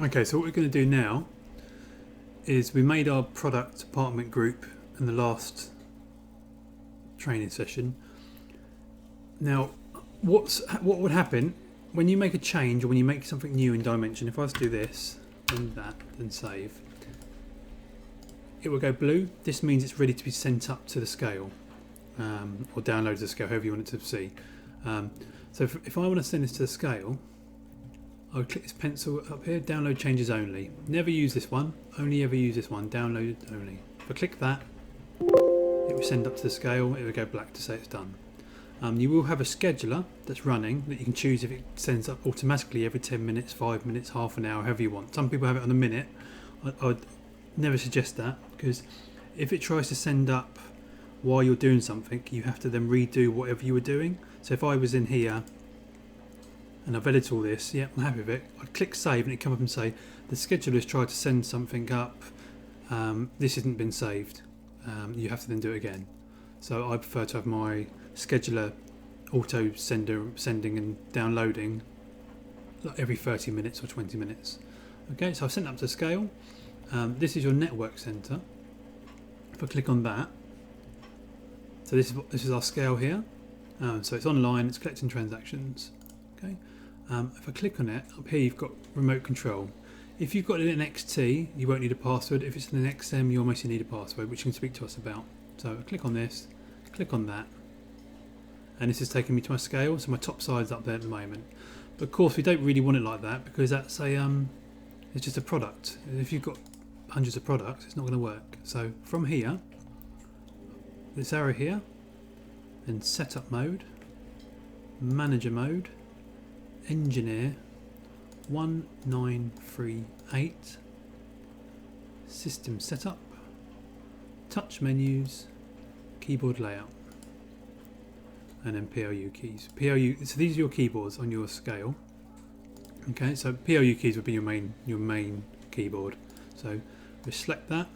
Okay, so what we're going to do now is we made our product department group in the last training session. Now, what would happen when you make a change or when you make something new in Dimension? If I was to do this, then that, then save, it will go blue. This means it's ready to be sent up to the scale, or download to the scale, however you want it to see. So if I want to send this to the scale, I would click this pencil up here, download changes only. Never use this one, only ever use this one, download only. If I click that, it will send up to the scale, it will go black to say it's done. You will have a scheduler that's running that you can choose if it sends up automatically every 10 minutes, 5 minutes, half an hour, however you want. Some people have it on a minute. I'd never suggest that, because if it tries to send up while you're doing something, you have to then redo whatever you were doing. So if I was in here and I've edited all this, yeah, I'm happy with it, I'd click save and it'd come up and say the scheduler has tried to send something up, this hasn't been saved, you have to then do it again. So I prefer to have my scheduler auto sending and downloading like every 30 minutes or 20 minutes. Okay, so I've sent up to scale. This is your network center. If I click on that, so this is our scale here. So it's online, it's collecting transactions. Okay. If I click on it, up here you've got remote control. If you've got it in XT, you won't need a password. If it's in an XM, you almost need a password, which you can speak to us about. So I click on this, click on that, and this is taking me to my scale, so my top side's up there at the moment. But of course we don't really want it like that, because that's it's just a product. If you've got hundreds of products, it's not going to work. So from here, this arrow here, then setup mode, manager mode, engineer 1938, system setup, touch menus, keyboard layout, and then PLU keys. So these are your keyboards on your scale. Okay, so PLU keys would be your main keyboard. So we select that,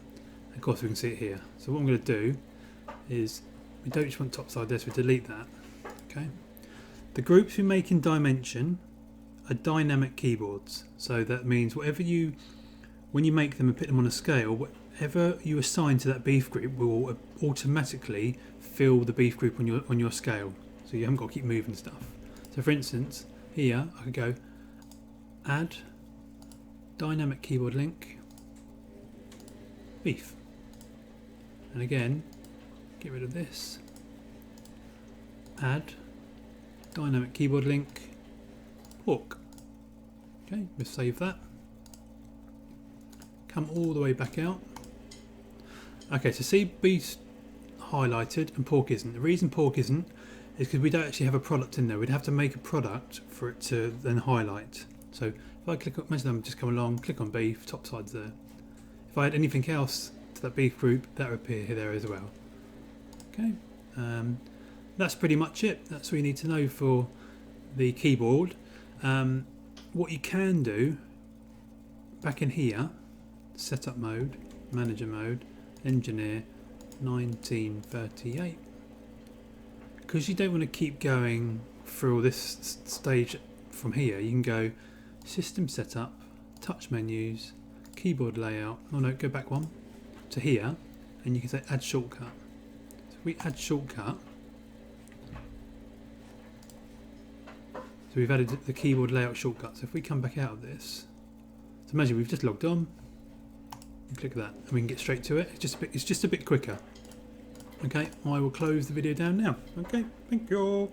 and of course we can see it here. So what I'm going to do is, we don't just want top side there, so we delete that. Okay. The groups we make in Dimension are dynamic keyboards. So that means when you make them and put them on a scale, whatever you assign to that beef group will automatically fill the beef group on your scale. So you haven't got to keep moving stuff. So for instance, here I could go add dynamic keyboard link beef. And again, get rid of this. Add dynamic keyboard link pork. Okay, we'll save that. Come all the way back out. Okay, so see beef's highlighted and pork isn't. The reason pork isn't is because we don't actually have a product in there. We'd have to make a product for it to then highlight. So if I click on, imagine I'm just come along, click on beef, top side's there. If I had anything else to that beef group, that would appear there as well. Okay, that's pretty much it. That's all you need to know for the keyboard. What you can do, back in here, setup mode, manager mode, engineer 1938. Because you don't want to keep going through all this stage from here, you can go system setup, touch menus, keyboard layout, go back one, to here, and you can say add shortcut. So if we add shortcut, so we've added the keyboard layout shortcut. So if we come back out of this, so imagine we've just logged on, and click that, and we can get straight to it. It's just a bit quicker. Okay, I will close the video down now. Okay, thank you.